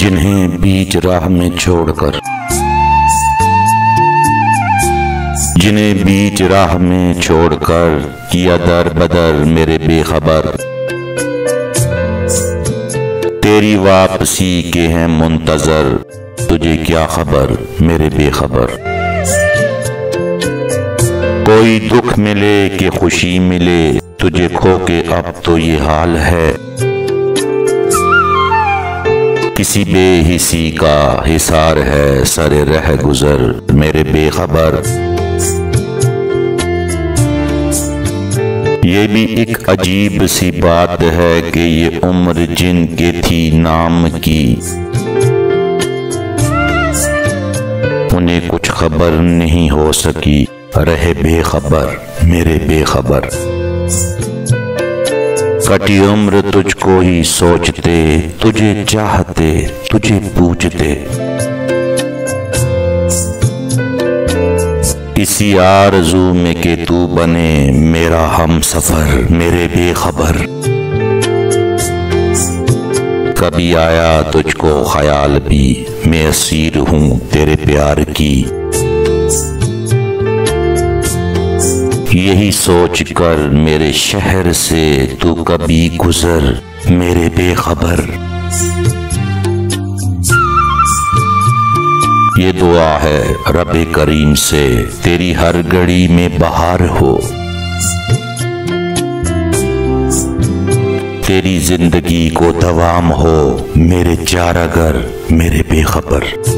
जिन्हें बीच राह में छोड़कर, जिन्हें बीच राह में छोड़कर किया दर बदर मेरे बेखबर। तेरी वापसी के हैं मुंतजर, तुझे क्या खबर मेरे बेखबर। कोई दुख मिले कि खुशी मिले, तुझे खो के अब तो ये हाल है। किसी बेहिसी का हिसार है सरे रह गुजर मेरे बेखबर। ये भी एक अजीब सी बात है कि ये उम्र जिनके थी नाम की, उन्हें कुछ खबर नहीं हो सकी, रहे बेखबर मेरे बेखबर। कटी उम्र तुझको ही सोचते, तुझे चाहते, तुझे पूछते। इसी आरज़ू में कि तू बने मेरा हम सफर मेरे बेखबर। कभी आया तुझको ख्याल भी, मैं असीर हूँ तेरे प्यार की। यही सोच कर मेरे शहर से तू कभी गुजर मेरे बेखबर। ये दुआ है रब्बे करीम से, तेरी हर घड़ी में बहार हो। तेरी जिंदगी को दवाम हो मेरे चारागर मेरे बेखबर।